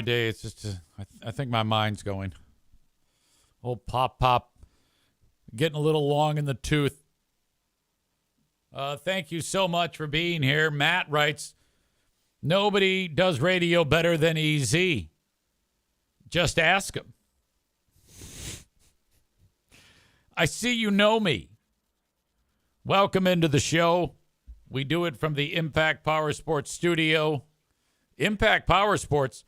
day. It's just, I think my mind's going. Old pop, getting a little long in the tooth. Thank you so much for being here. Matt writes, nobody does radio better than EZ. Just ask him. I see you know me. Welcome into the show. We do it from the Impact Power Sports studio. Impact Power Sports,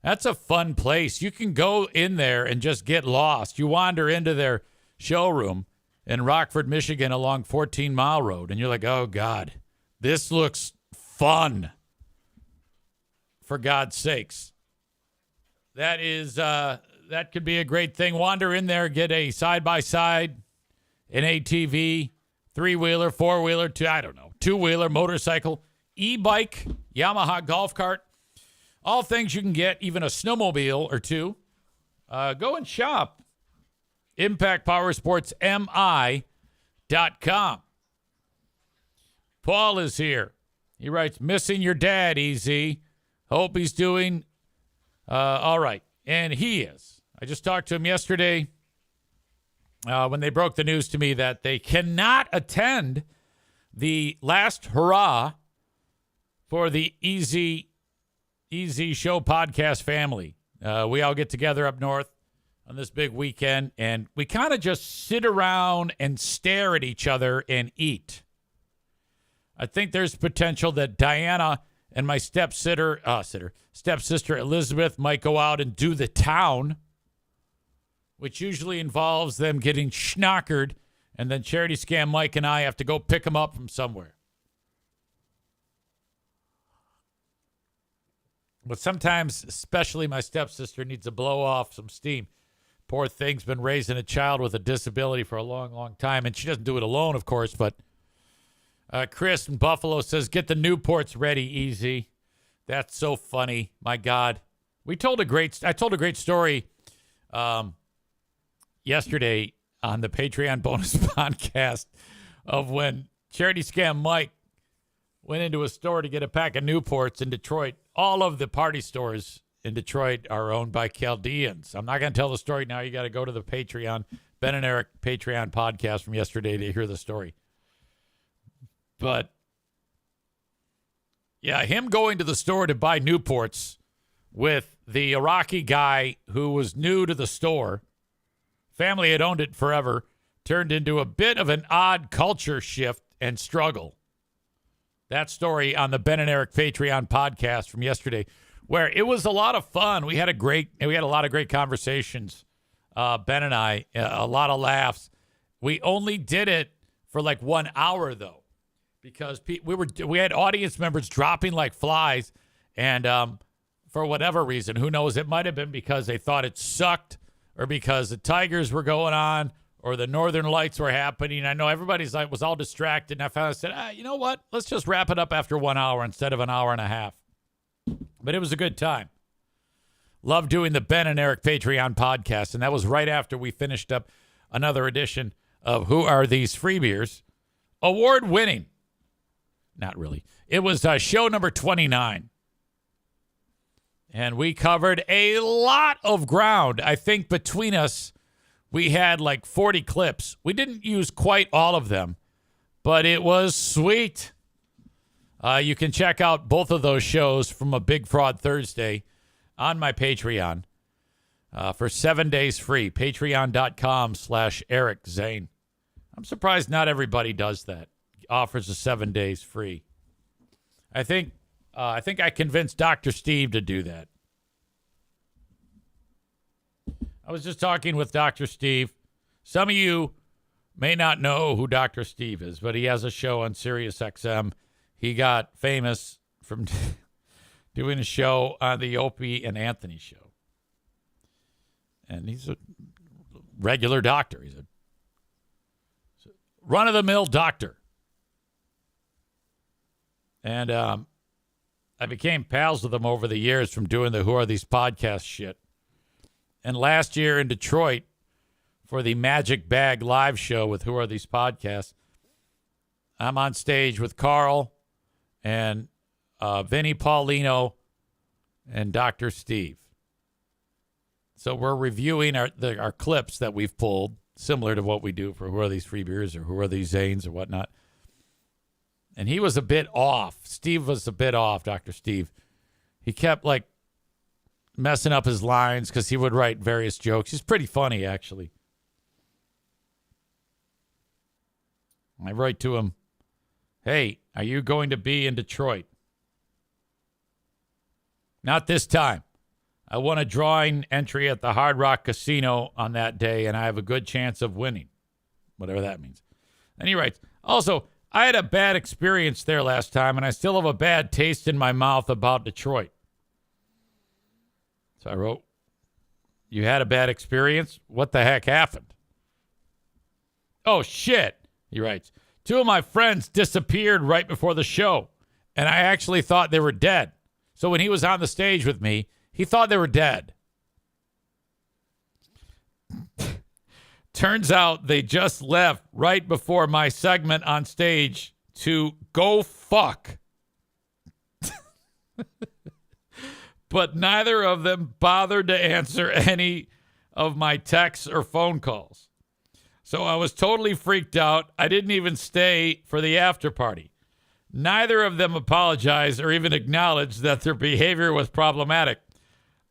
that's a fun place. You can go in there and just get lost. You wander into their showroom in Rockford, Michigan along 14 Mile Road, and you're like, oh, God, this looks fun. For God's sakes. That could be a great thing. Wander in there, get a side-by-side, an ATV, three-wheeler, four-wheeler, two-wheeler, motorcycle, e-bike, Yamaha golf cart, all things you can get, even a snowmobile or two. Go and shop. ImpactPowerSportsMI.com. Paul is here. He writes, missing your dad, EZ. Hope he's doing all right. And he is. I just talked to him yesterday when they broke the news to me that they cannot attend the last hurrah for the Easy Show podcast family. We all get together up north on this big weekend, and we kind of just sit around and stare at each other and eat. I think there's potential that Diana and my stepsister Elizabeth might go out and do the town, which usually involves them getting schnockered, and then Charity Scam Mike and I have to go pick them up from somewhere. But sometimes, especially my stepsister, needs to blow off some steam. Poor thing's been raising a child with a disability for a long, long time, and she doesn't do it alone, of course, but Chris in Buffalo says, get the Newports ready, easy. That's so funny. My God. I told a great story yesterday on the Patreon bonus podcast of when Charity Scam Mike went into a store to get a pack of Newports in Detroit. All of the party stores in Detroit are owned by Chaldeans. I'm not going to tell the story now. You got to go to the Patreon, Ben and Eric Patreon podcast from yesterday to hear the story. But, yeah, him going to the store to buy Newports with the Iraqi guy who was new to the store, family had owned it forever, turned into a bit of an odd culture shift and struggle. That story on the Ben and Eric Patreon podcast from yesterday, where it was a lot of fun. We had a lot of great conversations, Ben and I, a lot of laughs. We only did it for like 1 hour, though, because we had audience members dropping like flies, and for whatever reason, who knows, it might have been because they thought it sucked, or because the Tigers were going on, or the Northern Lights were happening. I know everybody's like was all distracted, and I said, you know what? Let's just wrap it up after 1 hour instead of an hour and a half. But it was a good time. Love doing the Ben and Eric Patreon podcast, and that was right after we finished up another edition of Who Are These Free Beers? Award-winning. Not really. It was show number 29. And we covered a lot of ground. I think between us, we had like 40 clips. We didn't use quite all of them, but it was sweet. You can check out both of those shows from a Big Fraud Thursday on my Patreon for 7 days free. Patreon.com/Eric Zane. I'm surprised not everybody does that. Offers a 7 days free. I think I convinced Dr. Steve to do that. I was just talking with Dr. Steve. Some of you may not know who Dr. Steve is, but he has a show on Sirius XM. He got famous from doing a show on the Opie and Anthony show. And he's a regular doctor. He's a run-of-the-mill doctor. And I became pals with him over the years from doing the Who Are These Podcast shit. And last year in Detroit for the Magic Bag live show with Who Are These Podcasts, I'm on stage with Carl and Vinny Paulino and Dr. Steve. So we're reviewing our clips that we've pulled, similar to what we do for Who Are These Free Beers or Who Are These Zanes or whatnot. And he was a bit off. Steve was a bit off, Dr. Steve. He kept like messing up his lines because he would write various jokes. He's pretty funny, actually. I write to him, "Hey, are you going to be in Detroit?" "Not this time. I won a drawing entry at the Hard Rock Casino on that day, and I have a good chance of winning." Whatever that means. And he writes, "Also, I had a bad experience there last time, and I still have a bad taste in my mouth about Detroit." So I wrote, "You had a bad experience? What the heck happened?" "Oh, shit," he writes. "Two of my friends disappeared right before the show, and I actually thought they were dead. So when he was on the stage with me, he thought they were dead. Turns out they just left right before my segment on stage to go fuck." But neither of them bothered to answer any of my texts or phone calls. So I was totally freaked out. I didn't even stay for the after party. Neither of them apologized or even acknowledged that their behavior was problematic.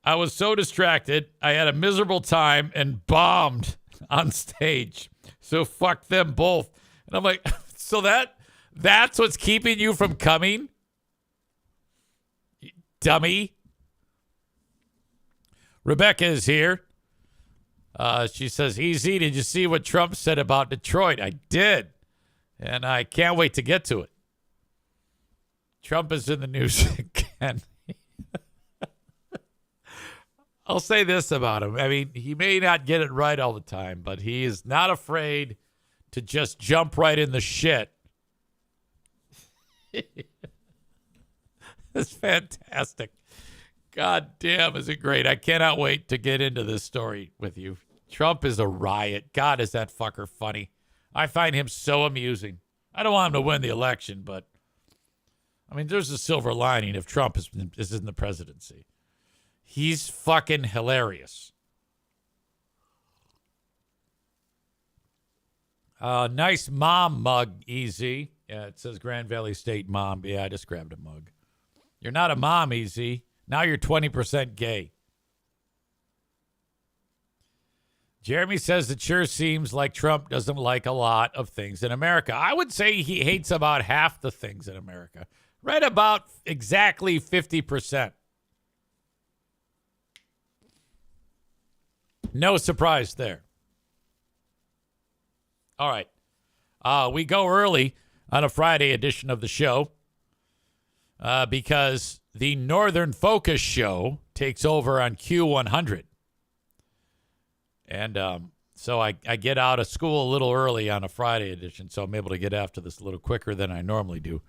I was so distracted, I had a miserable time and bombed on stage. So fuck them both. And I'm like, so that's what's keeping you from coming? You dummy. Rebecca is here. She says, "Easy, did you see what Trump said about Detroit?" I did. And I can't wait to get to it. Trump is in the news again. I'll say this about him. I mean, he may not get it right all the time, but he is not afraid to just jump right in the shit. It's fantastic. God damn, is it great. I cannot wait to get into this story with you. Trump is a riot. God, is that fucker funny. I find him so amusing. I don't want him to win the election, but I mean, there's a silver lining if Trump is in the presidency. He's fucking hilarious. Nice mom mug, Easy. Yeah, it says Grand Valley State mom. Yeah, I just grabbed a mug. You're not a mom, Easy. Now you're 20% gay. Jeremy says it sure seems like Trump doesn't like a lot of things in America. I would say he hates about half the things in America. Right about exactly 50%. No surprise there. All right. We go early on a Friday edition of the show because the Northern Focus show takes over on Q100. And so I get out of school a little early on a Friday edition, so I'm able to get after this a little quicker than I normally do.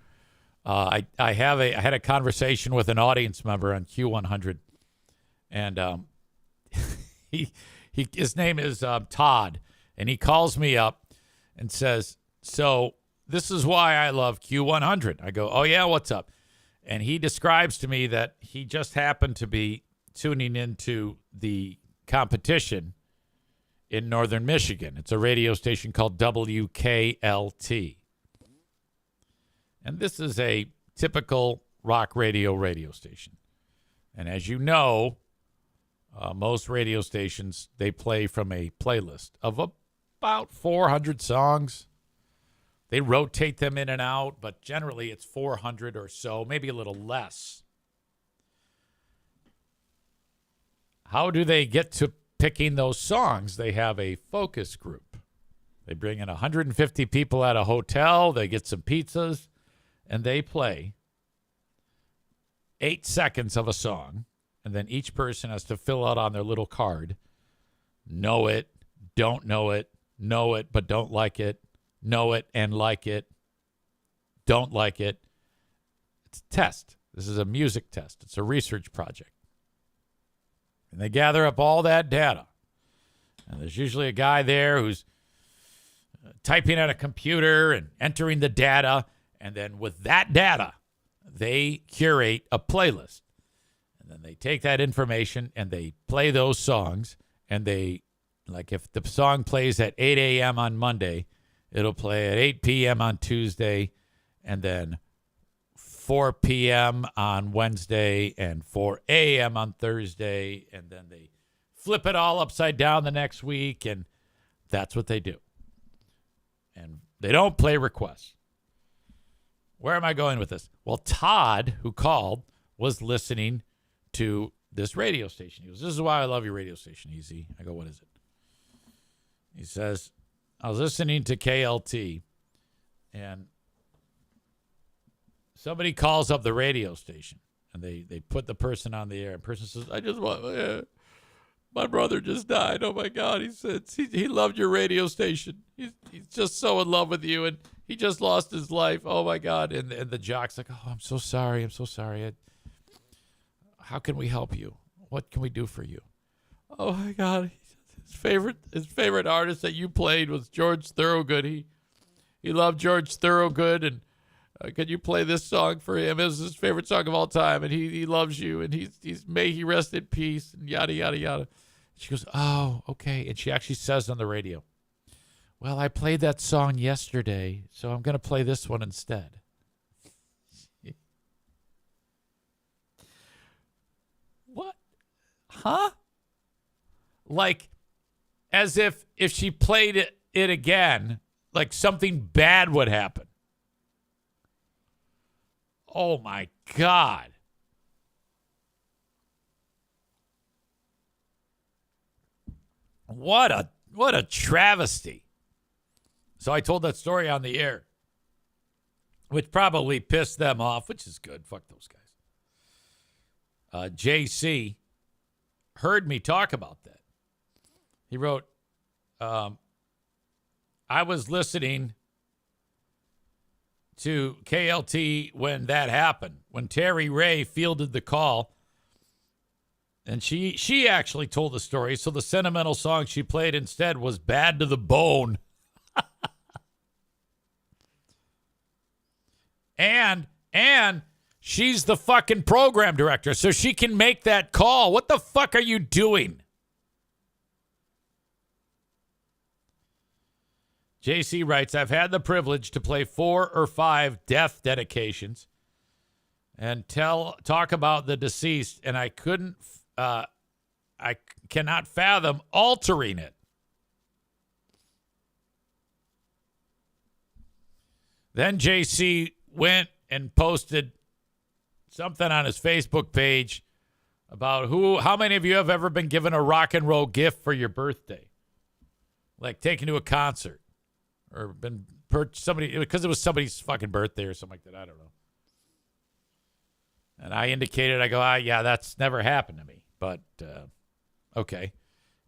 I had a conversation with an audience member on Q100, and his name is Todd, and he calls me up and says, "So this is why I love Q100." I go, "Oh yeah, what's up?" And he describes to me that he just happened to be tuning into the competition in northern Michigan. It's a radio station called WKLT. And this is a typical rock radio station. And as you know, most radio stations, they play from a playlist of about 400 songs. They rotate them in and out, but generally it's 400 or so, maybe a little less. How do they get to picking those songs? They have a focus group. They bring in 150 people at a hotel. They get some pizzas, and they play 8 seconds of a song, and then each person has to fill out on their little card, know it, don't know it but don't like it, know it and like it, don't like it. It's a test. This is a music test. It's a research project. And they gather up all that data. And there's usually a guy there who's typing at a computer and entering the data. And then with that data, they curate a playlist. And then they take that information and they play those songs. And they, like if the song plays at 8 a.m. on Monday, it'll play at 8 p.m. on Tuesday, and then 4 p.m. on Wednesday and 4 a.m. on Thursday. And then they flip it all upside down the next week. And that's what they do. And they don't play requests. Where am I going with this? Well, Todd, who called, was listening to this radio station. He goes, "This is why I love your radio station, Easy." I go, "What is it?" He says, "I was listening to KLT, and somebody calls up the radio station, and they put the person on the air. And the person says, I just want, my brother just died. Oh, my God." He said, he loved your radio station. He's just so in love with you, and he just lost his life. Oh, my God. And the jock's like, "Oh, I'm so sorry. I'm so sorry. How can we help you? What can we do for you?" "Oh, my God. His favorite artist that you played was George Thorogood. He loved George Thorogood, and could you play this song for him? It was his favorite song of all time, and he loves you, and he's may he rest in peace," and yada, yada, yada. She goes, "Oh, okay." And she actually says on the radio, "Well, I played that song yesterday, so I'm going to play this one instead." What? Huh? Like, as if she played it again, like something bad would happen. Oh, my God. What a travesty. So I told that story on the air, which probably pissed them off, which is good. Fuck those guys. JC heard me talk about that. He wrote, "I was listening to KLT when that happened, when Terry Ray fielded the call. And she actually told the story, so the sentimental song she played instead was Bad to the Bone." And she's the fucking program director, so she can make that call. What the fuck are you doing? JC writes, "I've had the privilege to play 4 or 5 death dedications and talk about the deceased, and I cannot fathom altering it." Then JC went and posted something on his Facebook page about how many of you have ever been given a rock and roll gift for your birthday? Like taken to a concert or been somebody, because it was somebody's fucking birthday or something like that. I don't know. And I indicated, I go, yeah, that's never happened to me, but okay.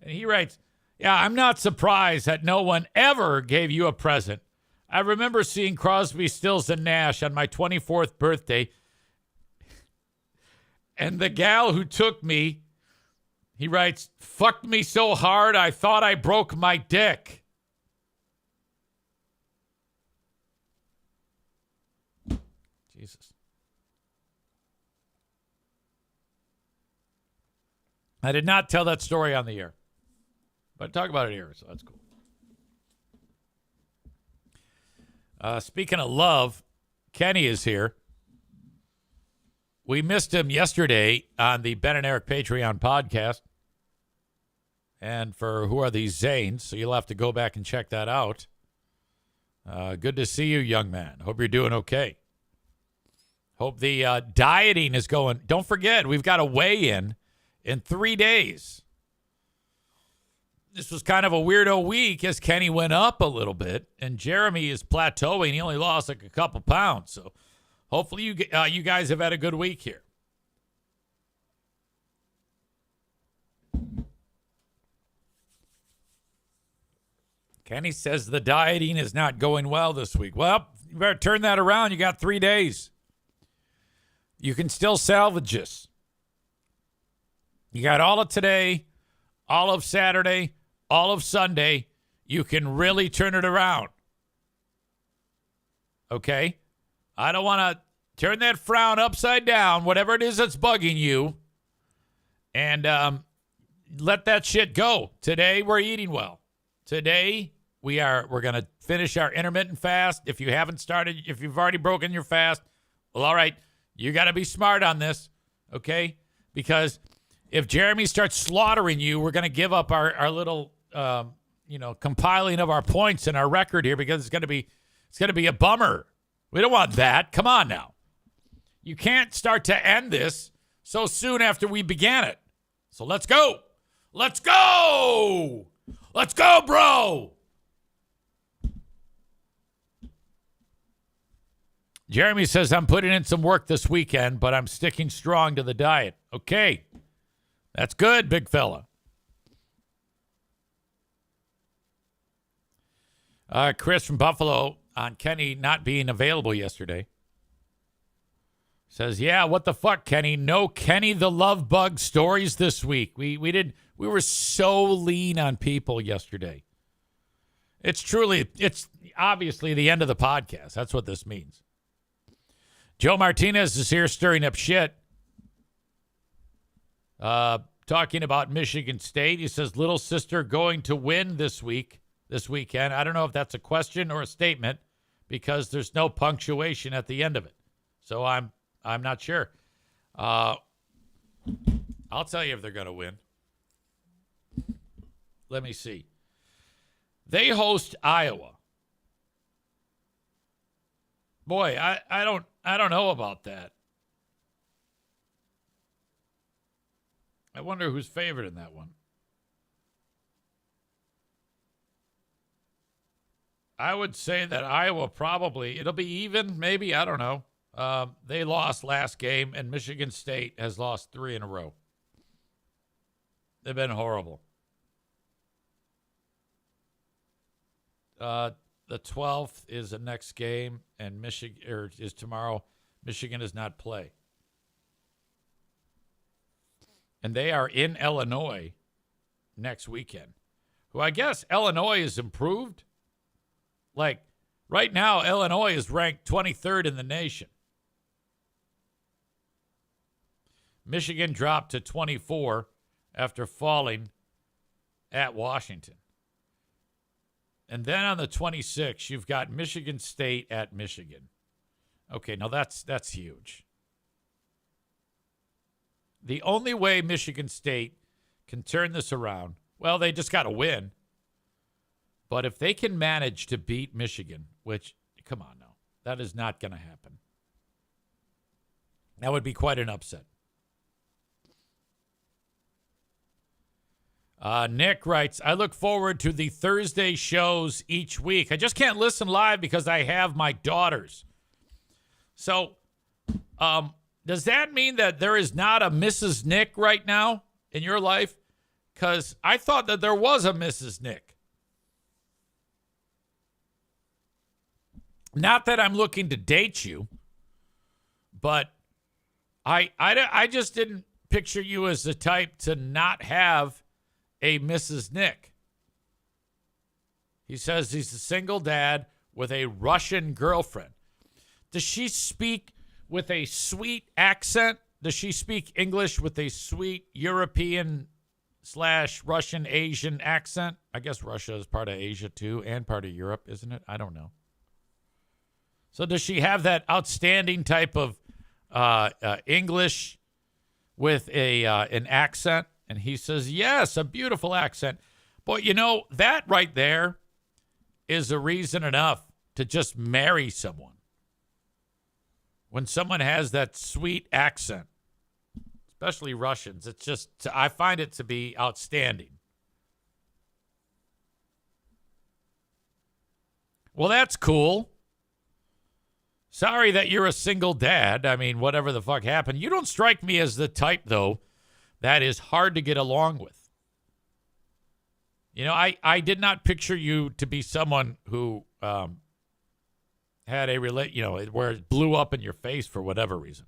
And he writes, "Yeah, I'm not surprised that no one ever gave you a present. I remember seeing Crosby, Stills, and Nash on my 24th birthday. And the gal who took me," he writes, "fucked me so hard I thought I broke my dick." Jesus. I did not tell that story on the air, but talk about it here, so that's cool. Speaking of love, Kenny is here. We missed him yesterday on the Ben and Eric Patreon podcast. And for Who Are These Zanes? So you'll have to go back and check that out. Good to see you, young man. Hope you're doing okay. Hope the dieting is going. Don't forget, we've got a weigh-in 3 days. This was kind of a weirdo week as Kenny went up a little bit, and Jeremy is plateauing. He only lost like a couple pounds. So hopefully you guys have had a good week here. Kenny says the dieting is not going well this week. Well, you better turn that around. You got 3 days. You can still salvage this. You got all of today, all of Saturday, all of Sunday. You can really turn it around. Okay? I don't want to turn that frown upside down, whatever it is that's bugging you. And let that shit go. Today, we're eating well. Today, we're going to finish our intermittent fast. If you haven't started, if you've already broken your fast, well, all right, you got to be smart on this, okay? Because if Jeremy starts slaughtering you, we're going to give up our little, compiling of our points and our record here because it's going to be a bummer. We don't want that. Come on now. You can't start to end this so soon after we began it. So let's go. Let's go. Let's go, bro. Jeremy says, I'm putting in some work this weekend, but I'm sticking strong to the diet. Okay. That's good, big fella. Chris from Buffalo on Kenny not being available yesterday says, yeah, what the fuck, Kenny? No Kenny the Love Bug stories this week. We were so lean on people yesterday. It's obviously the end of the podcast. That's what this means. Joe Martinez is here stirring up shit. Talking about Michigan State. He says, little sister going to win this weekend. I don't know if that's a question or a statement because there's no punctuation at the end of it. So I'm not sure. I'll tell you if they're going to win. Let me see. They host Iowa. Boy, I don't know about that. I wonder who's favored in that one. I would say that Iowa probably, it'll be even, maybe, I don't know. They lost last game, and Michigan State has lost 3 in a row. They've been horrible. The 12th is the next game, and Michigan is tomorrow. Michigan does not play. And they are in Illinois next weekend, who I guess Illinois is improved. Like, right now, Illinois is ranked 23rd in the nation. Michigan dropped to 24 after falling at Washington. And then on the 26th, you've got Michigan State at Michigan. Okay, now that's huge. The only way Michigan State can turn this around, well, they just got to win. But if they can manage to beat Michigan, which, come on now, that is not going to happen. That would be quite an upset. Nick writes, I look forward to the Thursday shows each week. I just can't listen live because I have my daughters. So, does that mean that there is not a Mrs. Nick right now in your life? Because I thought that there was a Mrs. Nick. Not that I'm looking to date you, but I just didn't picture you as the type to not have a Mrs. Nick. He says he's a single dad with a Russian girlfriend. Does she speak with a sweet accent? Does she speak English with a sweet European / Russian Asian accent? I guess Russia is part of Asia too and part of Europe, isn't it? I don't know. So does she have that outstanding type of English with an accent? And he says, yes, a beautiful accent. But, that right there is a reason enough to just marry someone. When someone has that sweet accent, especially Russians, it's just, I find it to be outstanding. Well, that's cool. Sorry that you're a single dad. I mean, whatever the fuck happened. You don't strike me as the type, though, that is hard to get along with. I did not picture you to be someone who had where it blew up in your face for whatever reason.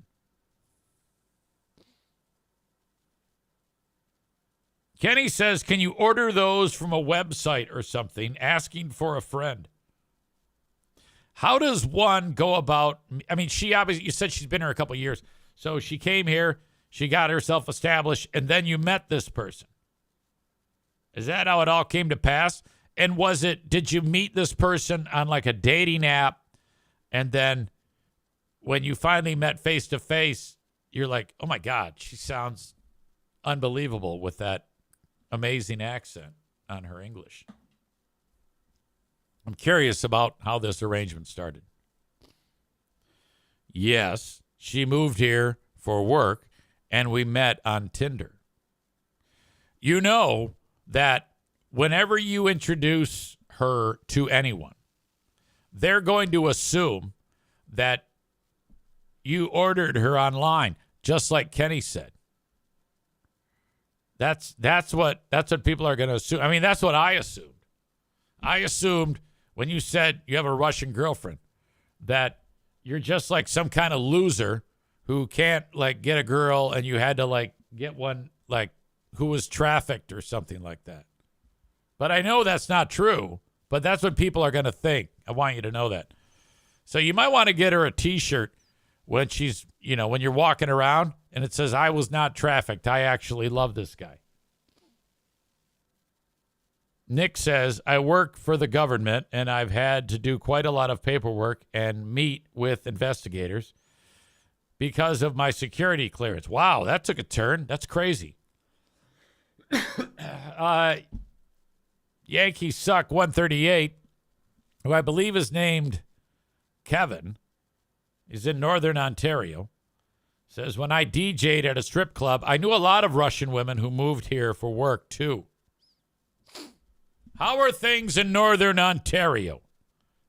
Kenny says, can you order those from a website or something, asking for a friend? How does one go about, I mean, she obviously, you said she's been here a couple of years. So she came here. She got herself established, and then you met this person. Is that how it all came to pass? And did you meet this person on like a dating app, and then when you finally met face to face, you're like, oh my God, she sounds unbelievable with that amazing accent on her English. I'm curious about how this arrangement started. Yes, she moved here for work, and we met on Tinder. You know that whenever you introduce her to anyone, they're going to assume that you ordered her online, just like Kenny said. That's what people are going to assume. I mean, that's what I assumed. I assumed when you said you have a Russian girlfriend that you're just like some kind of loser who can't like get a girl, and you had to like get one like who was trafficked or something like that. But I know that's not true, but that's what people are going to think. I want you to know that. So you might want to get her a T-shirt when she's, when you're walking around and it says, I was not trafficked. I actually love this guy. Nick says, I work for the government and I've had to do quite a lot of paperwork and meet with investigators because of my security clearance. Wow, that took a turn. That's crazy. Yankee Suck 138, who I believe is named Kevin, is in Northern Ontario, says, when I DJ'd at a strip club, I knew a lot of Russian women who moved here for work, too. How are things in Northern Ontario?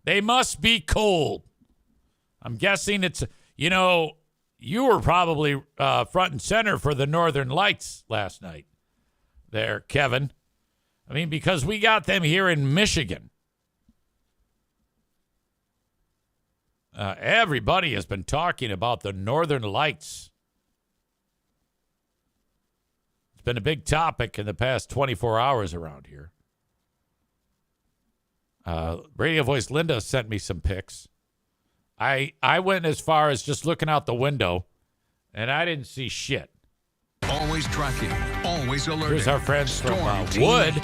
They must be cold. I'm guessing it's, you were probably front and center for the Northern Lights last night there, Kevin. I mean, because we got them here in Michigan. Everybody has been talking about the Northern Lights. It's been a big topic in the past 24 hours around here. Radio Voice Linda sent me some pics. I went as far as just looking out the window, and I didn't see shit. Always tracking, always alerting. Here's our friends from Wood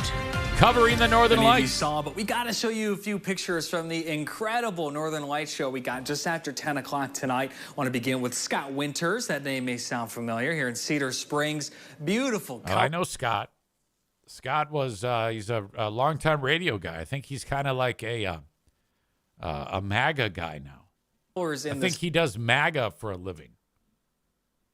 covering the Northern Lights. You saw, but we got to show you a few pictures from the incredible Northern Lights show we got just after 10 o'clock tonight. I want to begin with Scott Winters. That name may sound familiar here in Cedar Springs. Beautiful. Oh, I know Scott. Scott was he's a longtime radio guy. I think he's kind of like a MAGA guy now. I think he does MAGA for a living.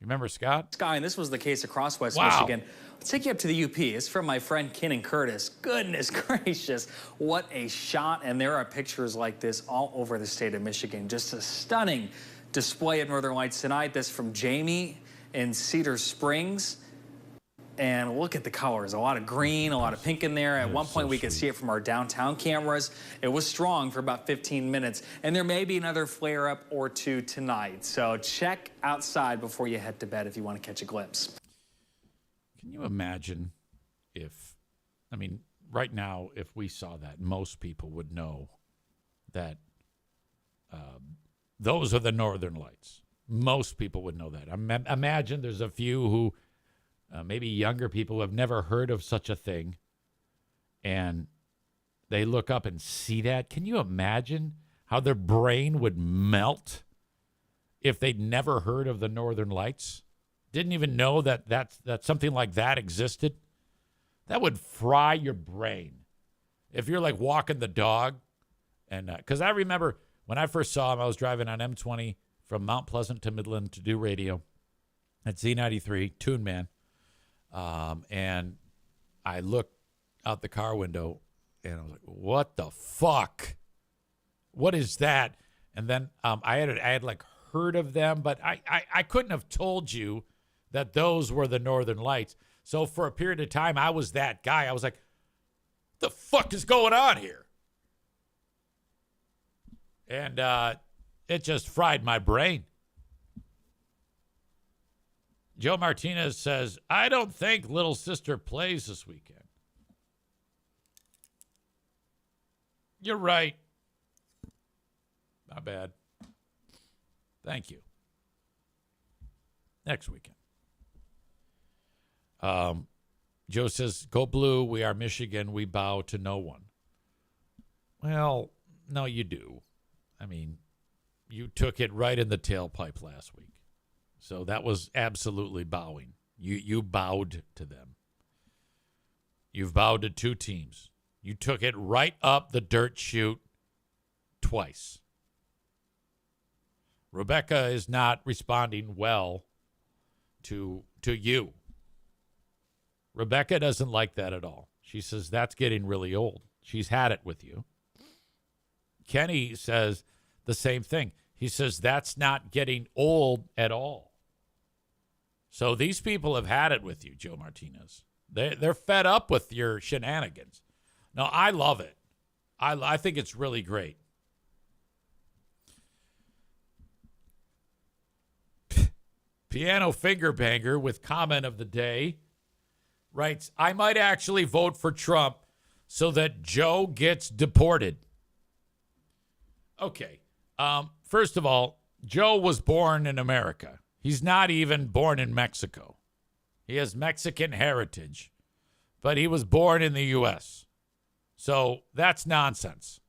You remember Scott? Sky, and this was the case across West Michigan. Let's take you up to the UP. It's from my friend Ken Curtis. Goodness gracious, what a shot. And there are pictures like this all over the state of Michigan. Just a stunning display at Northern Lights tonight. This from Jamie in Cedar Springs. And look at the colors. A lot of green, a lot of pink in there. At one point, we could see it from our downtown cameras. It was strong for about 15 minutes. And there may be another flare-up or two tonight. So check outside before you head to bed if you want to catch a glimpse. Can you imagine right now, if we saw that, most people would know that those are the Northern Lights. Most people would know that. Imagine there's a few who... maybe younger people who have never heard of such a thing, and they look up and see that. Can you imagine how their brain would melt if they'd never heard of the Northern Lights? Didn't even know that something like that existed? That would fry your brain. If you're like walking the dog, and because I remember when I first saw him, I was driving on M20 from Mount Pleasant to Midland to do radio at Z93, Tune Man. And I looked out the car window and I was like, what the fuck? What is that? And then I had like heard of them, but I couldn't have told you that those were the Northern Lights. So for a period of time, I was that guy. I was like, what the fuck is going on here? And it just fried my brain. Joe Martinez says, I don't think Little Sister plays this weekend. You're right. Not bad. Thank you. Next weekend. Joe says, go blue. We are Michigan. We bow to no one. Well, no, you do. I mean, you took it right in the tailpipe last week. So that was absolutely bowing. You bowed to them. You've bowed to two teams. You took it right up the dirt chute twice. Rebecca is not responding well to you. Rebecca doesn't like that at all. She says that's getting really old. She's had it with you. Kenny says the same thing. He says that's not getting old at all. So these people have had it with you, Joe Martinez. They're fed up with your shenanigans. No, I love it. I think it's really great. Piano Finger Banger with comment of the day writes, I might actually vote for Trump so that Joe gets deported. Okay. First of all, Joe was born in America. He's not even born in Mexico. He has Mexican heritage, but he was born in the U.S. So that's nonsense.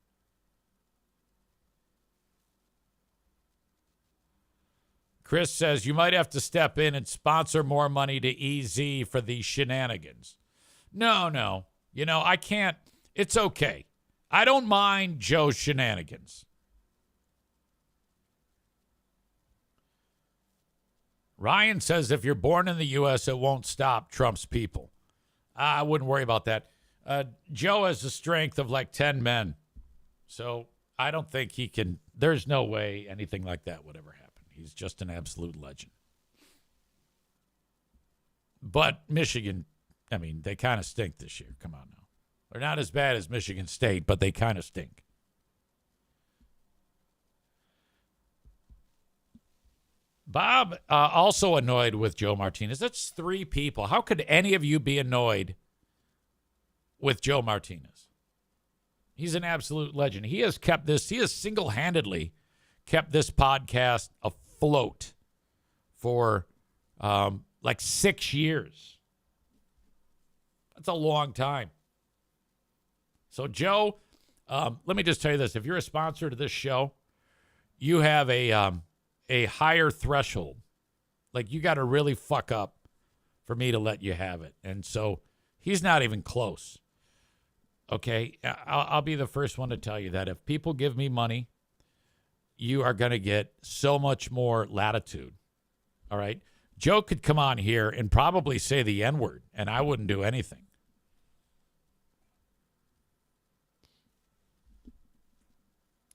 Chris says, you might have to step in and sponsor more money to EZ for these shenanigans. No. You know, I can't. It's okay. I don't mind Joe's shenanigans. Ryan says, if you're born in the U.S., it won't stop Trump's people. I wouldn't worry about that. Joe has the strength of like 10 men. So I don't think he can. There's no way anything like that would ever happen. He's just an absolute legend. But Michigan, I mean, they kind of stink this year. Come on now. They're not as bad as Michigan State, but they kind of stink. Bob, also annoyed with Joe Martinez. That's three people. How could any of you be annoyed with Joe Martinez? He's an absolute legend. He has single-handedly kept this podcast afloat for like 6 years. That's a long time. So, Joe, let me just tell you this. If you're a sponsor to this show, you have a higher threshold. Like, you got to really fuck up for me to let you have it. And so he's not even close. Okay? I'll be the first one to tell you that if people give me money, you are going to get so much more latitude. All right? Joe could come on here and probably say the N-word, and I wouldn't do anything.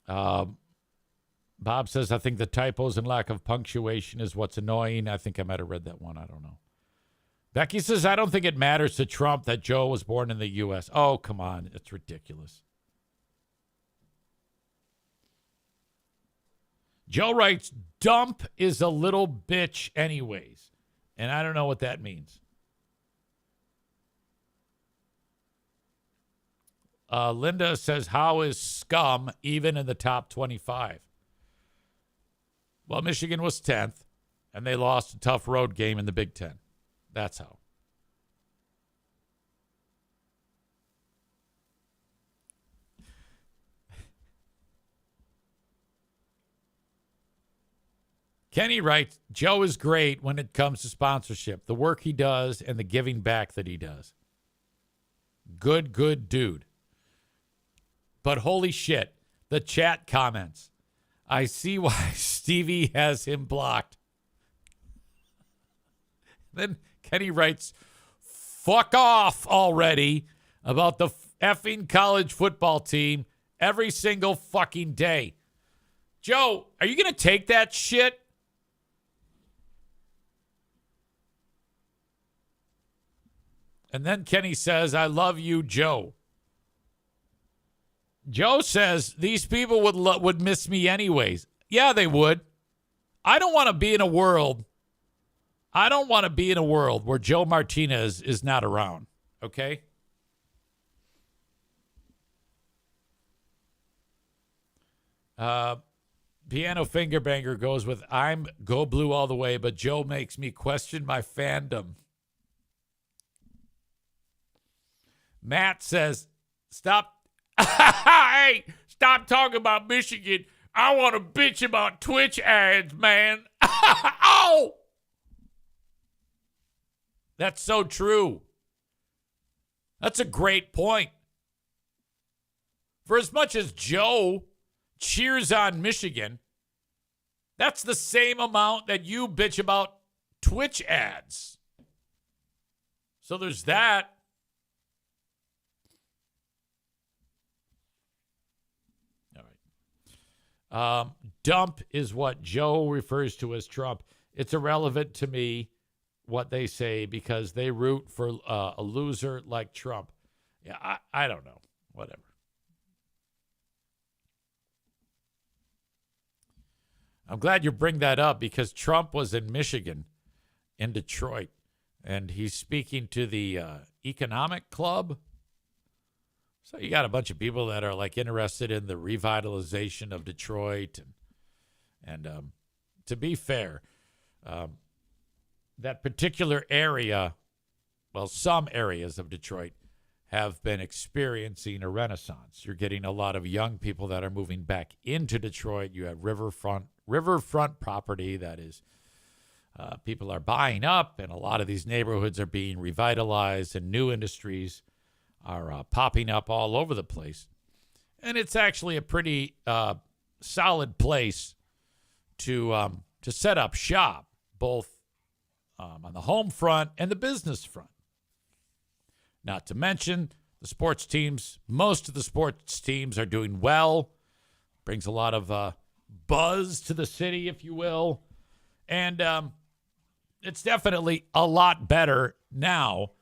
Bob says, I think the typos and lack of punctuation is what's annoying. I think I might have read that one. I don't know. Becky says, I don't think it matters to Trump that Joe was born in the U.S. Oh, come on. It's ridiculous. Joe writes, dump is a little bitch anyways. And I don't know what that means. Linda says, how is scum even in the top 25? Well, Michigan was 10th, and they lost a tough road game in the Big Ten. That's how. Kenny writes, Joe is great when it comes to sponsorship, the work he does and the giving back that he does. Good dude. But holy shit, the chat comments. I see why Stevie has him blocked. Then Kenny writes, fuck off already about the effing college football team every single fucking day. Joe, are you going to take that shit? And then Kenny says, I love you, Joe. Joe says these people would miss me anyways. Yeah, they would. I don't want to be in a world where Joe Martinez is not around. Okay? Piano Finger Banger goes with, I'm go blue all the way, but Joe makes me question my fandom. Matt says, stop. Hey, stop talking about Michigan. I want to bitch about Twitch ads, man. Oh! That's so true. That's a great point. For as much as Joe cheers on Michigan, that's the same amount that you bitch about Twitch ads. So there's that. All right. Dump is what Joe refers to as Trump. It's irrelevant to me what they say because they root for a loser like Trump. Yeah, I don't know. Whatever. I'm glad you bring that up because Trump was in Michigan, in Detroit, and he's speaking to the economic club. So you got a bunch of people that are like interested in the revitalization of Detroit. And to be fair, that particular area, well, some areas of Detroit have been experiencing a renaissance. You're getting a lot of young people that are moving back into Detroit. You have riverfront property that is people are buying up, and a lot of these neighborhoods are being revitalized, and new industries are popping up all over the place. And it's actually a pretty solid place to set up shop, both on the home front and the business front. Not to mention the sports teams. Most of the sports teams are doing well. Brings a lot of buzz to the city, if you will. And it's definitely a lot better now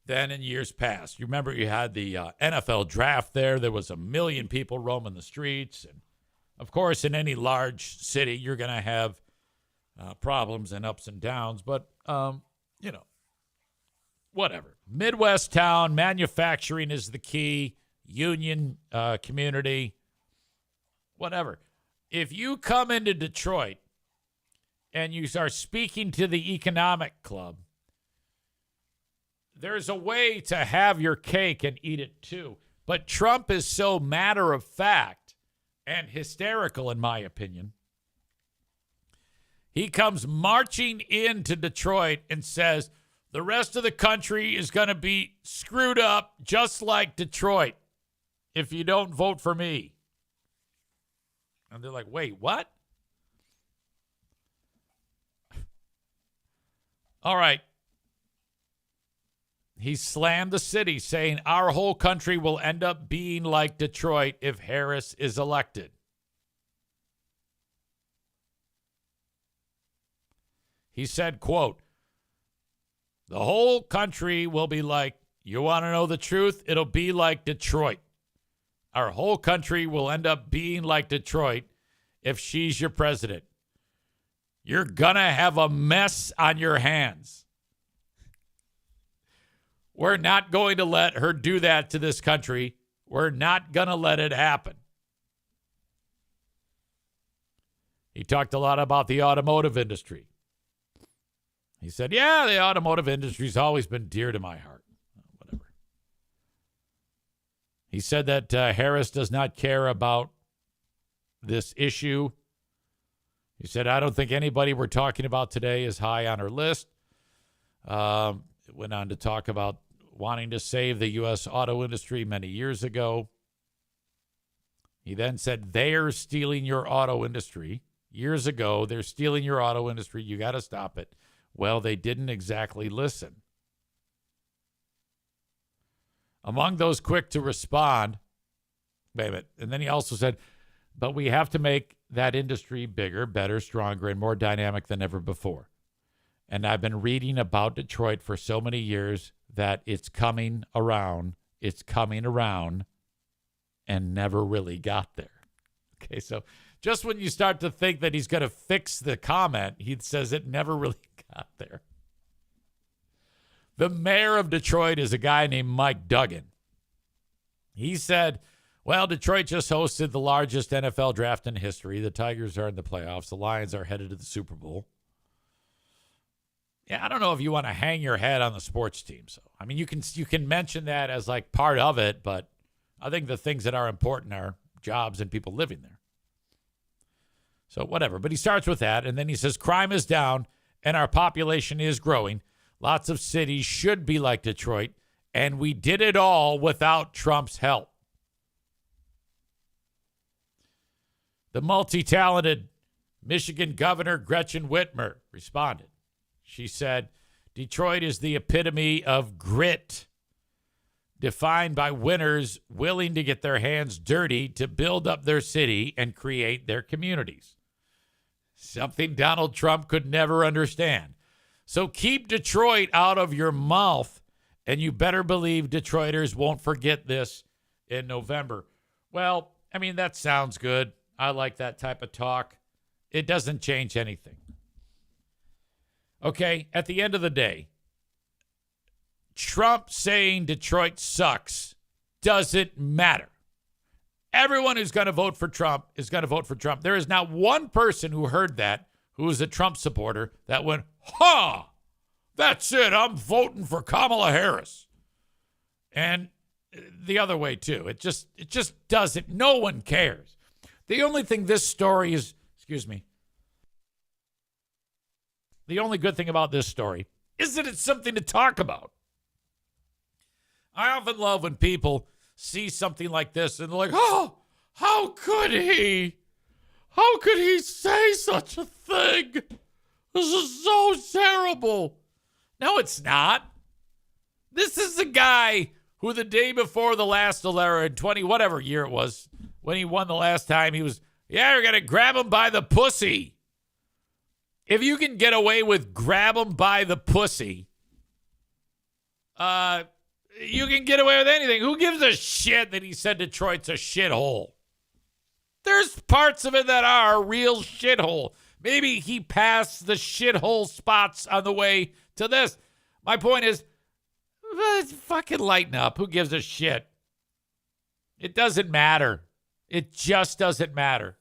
than in years past. You remember you had the NFL draft there. There was 1 million people roaming the streets. And, of course, in any large city, you're going to have problems and ups and downs. But, whatever. Midwest town, manufacturing is the key. Union community, whatever. If you come into Detroit and you start speaking to the economic club, there's a way to have your cake and eat it too. But Trump is so matter of fact and hysterical, in my opinion. He comes marching into Detroit and says, the rest of the country is going to be screwed up just like Detroit if you don't vote for me. And they're like, wait, what? All right. He slammed the city, saying our whole country will end up being like Detroit if Harris is elected. He said, quote, the whole country will be like, you want to know the truth? It'll be like Detroit. Our whole country will end up being like Detroit if she's your president. You're going to have a mess on your hands. We're not going to let her do that to this country. We're not going to let it happen. He talked a lot about the automotive industry. He said, yeah, the automotive industry's always been dear to my heart. Whatever. He said that Harris does not care about this issue. He said, I don't think anybody we're talking about today is high on her list. It went on to talk about wanting to save the U.S. auto industry many years ago. He then said, they're stealing your auto industry. Years ago, they're stealing your auto industry. You got to stop it. Well, they didn't exactly listen. Among those quick to respond, wait a minute, and then he also said, but we have to make that industry bigger, better, stronger, and more dynamic than ever before. And I've been reading about Detroit for so many years that it's coming around, and never really got there. Okay, so just when you start to think that he's going to fix the comment, he says it never really got there. The mayor of Detroit is a guy named Mike Duggan. He said, well, Detroit just hosted the largest NFL draft in history. The Tigers are in the playoffs. The Lions are headed to the Super Bowl. Yeah, I don't know if you want to hang your head on the sports team. So, I mean, you can mention that as like part of it, but I think the things that are important are jobs and people living there. So whatever. But he starts with that, and then he says crime is down and our population is growing. Lots of cities should be like Detroit, and we did it all without Trump's help. The multi-talented Michigan Governor Gretchen Whitmer responded. She said, Detroit is the epitome of grit, defined by winners willing to get their hands dirty to build up their city and create their communities. Something Donald Trump could never understand. So keep Detroit out of your mouth, and you better believe Detroiters won't forget this in November. Well, I mean, that sounds good. I like that type of talk. It doesn't change anything. Okay, at the end of the day, Trump saying Detroit sucks doesn't matter. Everyone who's going to vote for Trump is going to vote for Trump. There is not one person who heard that who is a Trump supporter that went, that's it, I'm voting for Kamala Harris. And the other way, too. It just doesn't. No one cares. The only thing this story is, the only good thing about this story is that it's something to talk about. I often love when people see something like this and they're like, how could he? How could he say such a thing? This is so terrible. No, it's not. This is the guy who the day before the last election, whatever year it was, when he won the last time, he was, you're going to grab him by the pussy. If you can get away with grab him by the pussy, you can get away with anything. Who gives a shit that he said Detroit's a shithole? There's parts of it that are a real shithole. Maybe he passed the shithole spots on the way to this. My point is, fucking lighten up. Who gives a shit? It doesn't matter. It just doesn't matter.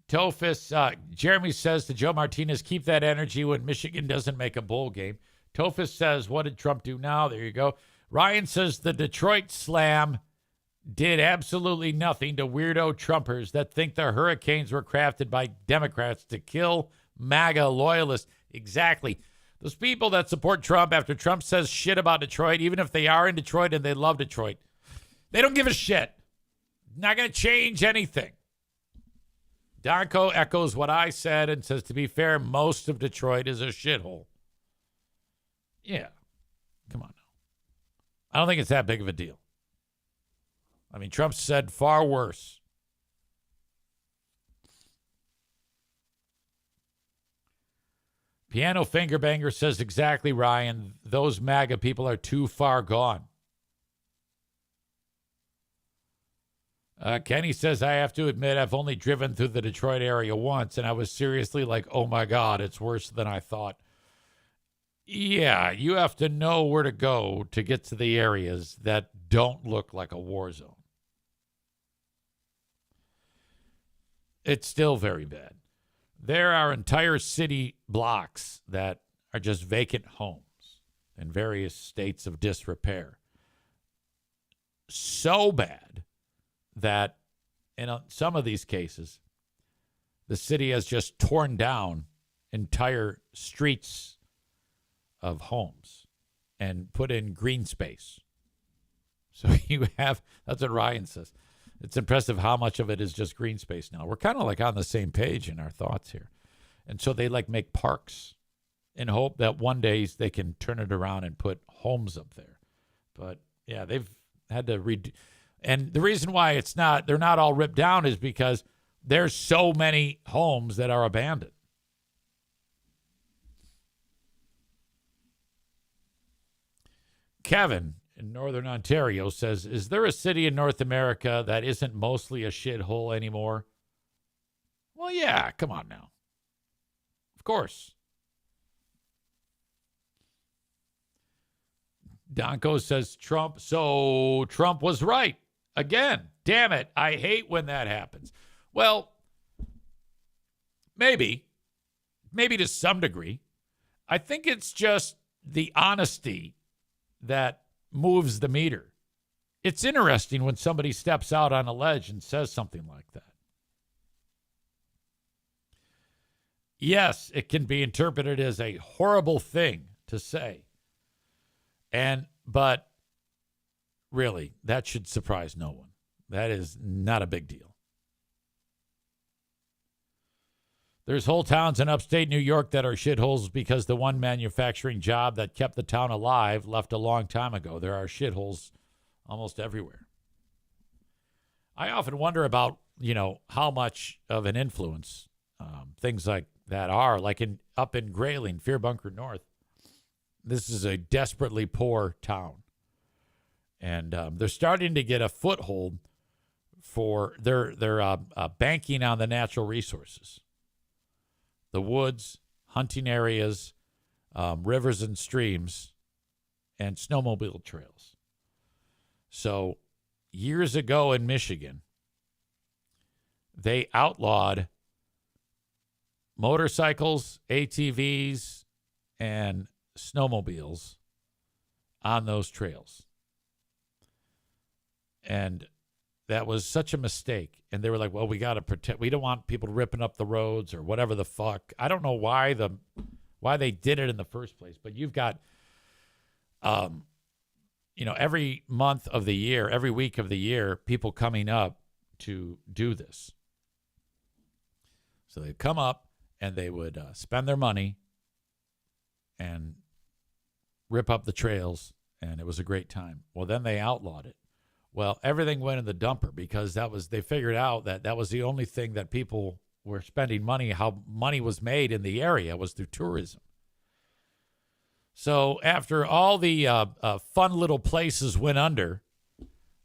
Tofus, Jeremy says to Joe Martinez, keep that energy when Michigan doesn't make a bowl game. Tofus says, what did Trump do now? There you go. Ryan says the Detroit slam did absolutely nothing to weirdo Trumpers that think the hurricanes were crafted by Democrats to kill MAGA loyalists. Exactly. Those people that support Trump after Trump says shit about Detroit, even if they are in Detroit and they love Detroit, they don't give a shit. Not going to change anything. Donko echoes what I said and says, to be fair, most of Detroit is a shithole. Yeah. Come on now. I don't think it's that big of a deal. I mean, Trump said far worse. Piano Finger Banger says exactly, Ryan. Those MAGA people are too far gone. Kenny says, I have to admit, I've only driven through the Detroit area once, and I was seriously like, oh, my God, it's worse than I thought. Yeah, you have to know where to go to get to the areas that don't look like a war zone. It's still very bad. There are entire city blocks that are just vacant homes in various states of disrepair. So bad that in some of these cases, the city has just torn down entire streets of homes and put in green space. So you have, that's what Ryan says. It's impressive how much of it is just green space now. We're kind of like on the same page in our thoughts here. And so they like make parks in hope that one day they can turn it around and put homes up there. But yeah, they've had to redo. And the reason why they're not all ripped down is because there's so many homes that are abandoned. Kevin in Northern Ontario says, is there a city in North America that isn't mostly a shithole anymore? Well, yeah, come on now. Of course. Donko says Trump was right. Again, damn it. I hate when that happens. Well, maybe to some degree. I think it's just the honesty that moves the meter. It's interesting when somebody steps out on a ledge and says something like that. Yes, it can be interpreted as a horrible thing to say. But really, that should surprise no one. That is not a big deal. There's whole towns in upstate New York that are shitholes because the one manufacturing job that kept the town alive left a long time ago. There are shitholes almost everywhere. I often wonder about, how much of an influence things like that are, like up in Grayling, Fear Bunker North. This is a desperately poor town. And they're starting to get a foothold for their banking on the natural resources. The woods, hunting areas, rivers and streams, and snowmobile trails. So years ago in Michigan, they outlawed motorcycles, ATVs, and snowmobiles on those trails. And that was such a mistake. And they were like, well, we got to protect. We don't want people ripping up the roads or whatever the fuck. I don't know why they did it in the first place. But you've got, every month of the year, every week of the year, people coming up to do this. So they'd come up and they would spend their money and rip up the trails. And it was a great time. Well, then they outlawed it. Well, everything went in the dumper because they figured out that was the only thing that people were spending money, how money was made in the area was through tourism. So after all the fun little places went under,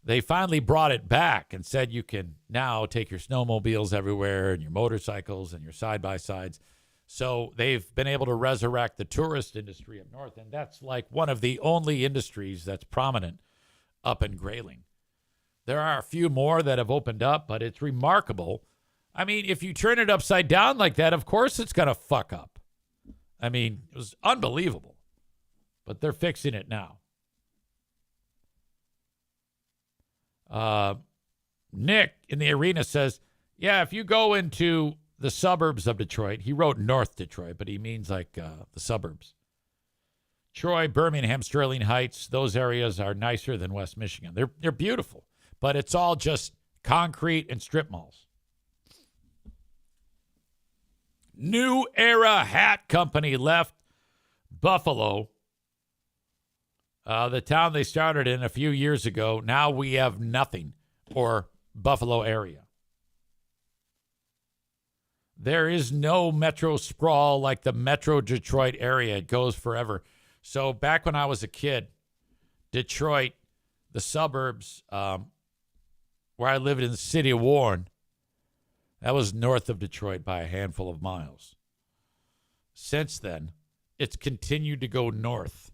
they finally brought it back and said you can now take your snowmobiles everywhere and your motorcycles and your side-by-sides. So they've been able to resurrect the tourist industry up north, and that's like one of the only industries that's prominent up in Grayling. There are a few more that have opened up, but it's remarkable. I mean, if you turn it upside down like that, of course it's going to fuck up. I mean, it was unbelievable. But they're fixing it now. Nick in the arena says, yeah, if you go into the suburbs of Detroit, he wrote North Detroit, but he means like the suburbs. Troy, Birmingham, Sterling Heights, those areas are nicer than West Michigan. They're beautiful, but it's all just concrete and strip malls. New Era Hat Company left Buffalo, the town they started in a few years ago. Now we have nothing, or Buffalo area. There is no metro sprawl like the Metro Detroit area. It goes forever. So back when I was a kid, Detroit, the suburbs, where I lived in the city of Warren, that was north of Detroit by a handful of miles. Since then, it's continued to go north.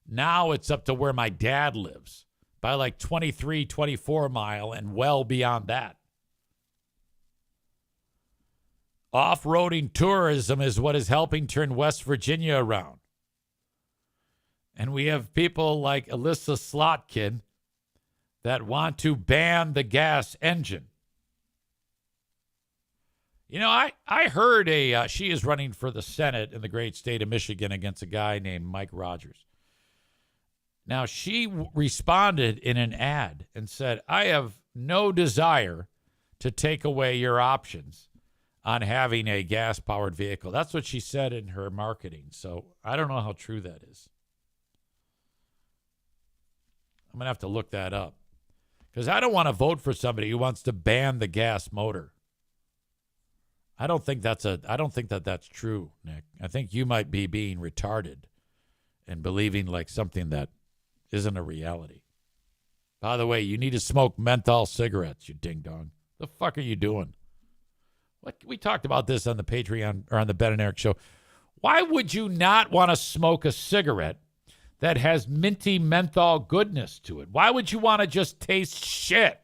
Now it's up to where my dad lives by like 23, 24 mile and well beyond that. Off-roading tourism is what is helping turn West Virginia around. And we have people like Alyssa Slotkin that want to ban the gas engine. You know, I heard she is running for the Senate in the great state of Michigan against a guy named Mike Rogers. Now, she responded in an ad and said, I have no desire to take away your options on having a gas-powered vehicle. That's what she said in her marketing. So I don't know how true that is. I'm going to have to look that up. Because I don't want to vote for somebody who wants to ban the gas motor. I don't think that's true, Nick. I think you might be being retarded and believing like something that isn't a reality. By the way, you need to smoke menthol cigarettes, you ding-dong. The fuck are you doing? What, we talked about this on the Patreon or on the Ben and Eric show. Why would you not want to smoke a cigarette that has minty menthol goodness to it? Why would you want to just taste shit?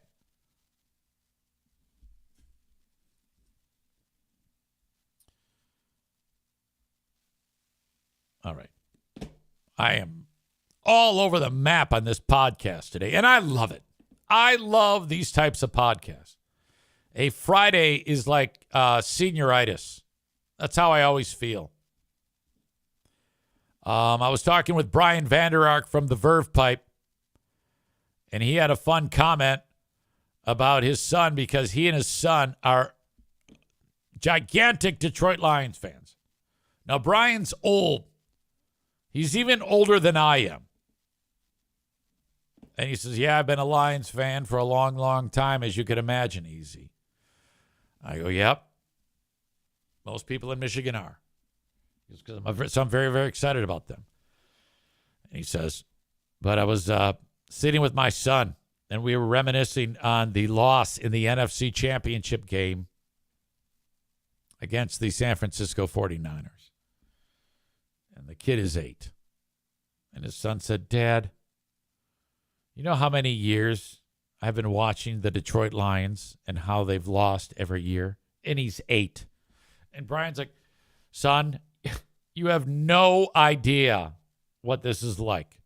All right. I am all over the map on this podcast today, and I love it. I love these types of podcasts. A Friday is like senioritis. That's how I always feel. I was talking with Brian Vander Ark from the Verve Pipe, and he had a fun comment about his son because he and his son are gigantic Detroit Lions fans. Now, Brian's old. He's even older than I am. And he says, yeah, I've been a Lions fan for a long, long time, as you can imagine, Easy. I go, yep. Most people in Michigan are. So I'm very, very excited about them. And he says, but I was sitting with my son, and we were reminiscing on the loss in the NFC Championship game against the San Francisco 49ers. And the kid is 8. And his son said, Dad, you know how many years I've been watching the Detroit Lions and how they've lost every year? And he's 8. And Brian's like, son, you have no idea what this is like.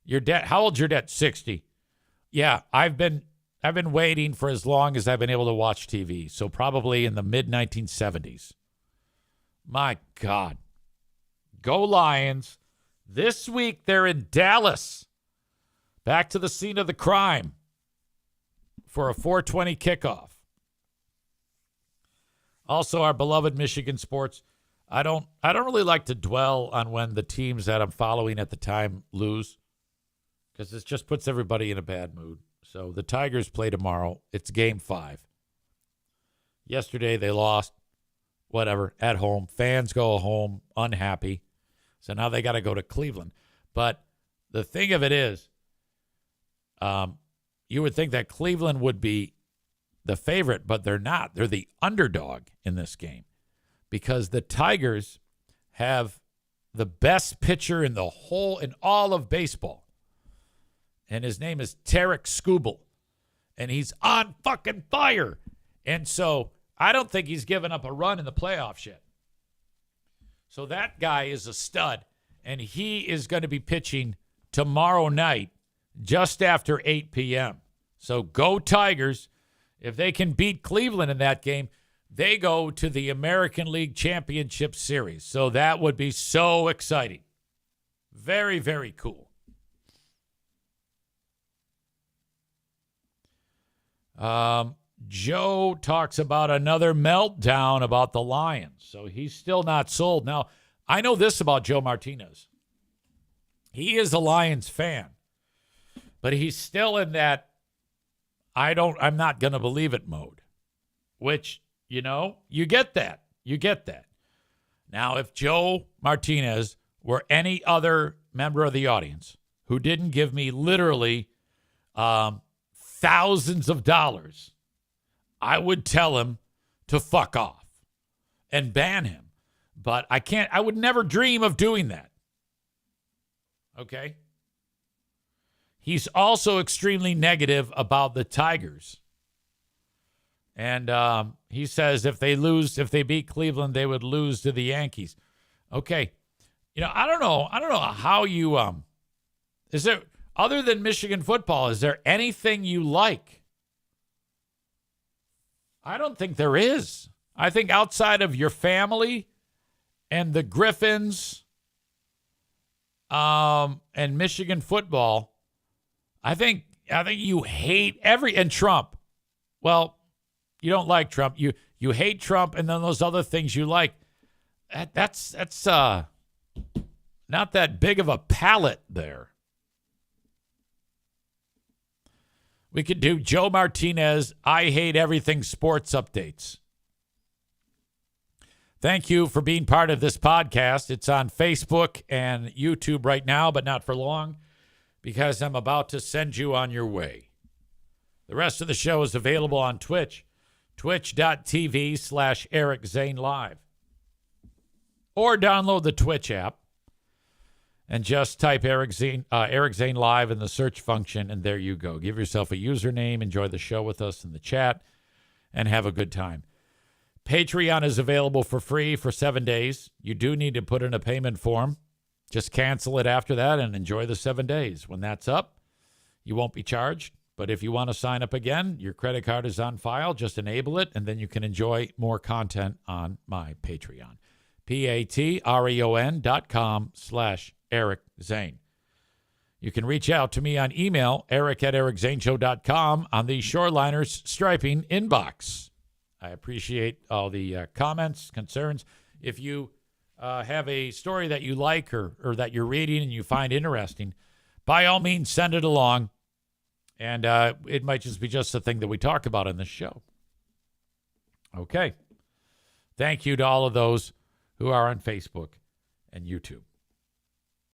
Your dad, how old's your dad? 60. Yeah, I've been waiting for as long as I've been able to watch TV. So probably in the mid 1970s. My God. Go Lions. This week they're in Dallas. Back to the scene of the crime for a 4:20 kickoff. Also, our beloved Michigan sports. I don't really like to dwell on when the teams that I'm following at the time lose, because this just puts everybody in a bad mood. So the Tigers play tomorrow. It's game 5. Yesterday they lost, whatever, at home. Fans go home unhappy. So now they got to go to Cleveland. But the thing of it is, you would think that Cleveland would be the favorite, but they're not. They're the underdog in this game because the Tigers have the best pitcher in all of baseball. And his name is Tarek Skubal. And he's on fucking fire. And so I don't think he's given up a run in the playoffs yet. So that guy is a stud. And he is going to be pitching tomorrow night just after 8 p.m. So go Tigers. If they can beat Cleveland in that game, they go to the American League Championship Series. So that would be so exciting. Very, very cool. Joe talks about another meltdown about the Lions. So he's still not sold. Now, I know this about Joe Martinez. He is a Lions fan. But he's still in that I'm not going to believe it mode, which, you get that. You get that. Now, if Joe Martinez were any other member of the audience who didn't give me literally thousands of dollars, I would tell him to fuck off and ban him. But I would never dream of doing that. Okay? He's also extremely negative about the Tigers. And he says if they beat Cleveland, they would lose to the Yankees. Okay. I don't know how you is there, other than Michigan football, is there anything you like? I don't think there is. I think outside of your family and the Griffins and Michigan football, I think you hate and Trump. Well, you don't like Trump. You hate Trump, and then those other things you like. That's not that big of a palette there. We could do Joe Martinez, I hate everything sports updates. Thank you for being part of this podcast. It's on Facebook and YouTube right now, but not for long, because I'm about to send you on your way. The rest of the show is available on Twitch, twitch.tv/Eric Zane Live. Or download the Twitch app and just type Eric Zane Live in the search function, and there you go. Give yourself a username, enjoy the show with us in the chat, and have a good time. Patreon is available for free for 7 days. You do need to put in a payment form. Just cancel it after that and enjoy the 7 days. When that's up, you won't be charged. But if you want to sign up again, your credit card is on file. Just enable it, and then you can enjoy more content on my Patreon. patreon.com/Eric Zane. You can reach out to me on email, eric@ericzaneshow.com, on the Shoreliners Striping inbox. I appreciate all the comments, concerns. If you have a story that you like or that you're reading and you find interesting, by all means, send it along. And it might just be the thing that we talk about in this show. Okay. Thank you to all of those who are on Facebook and YouTube.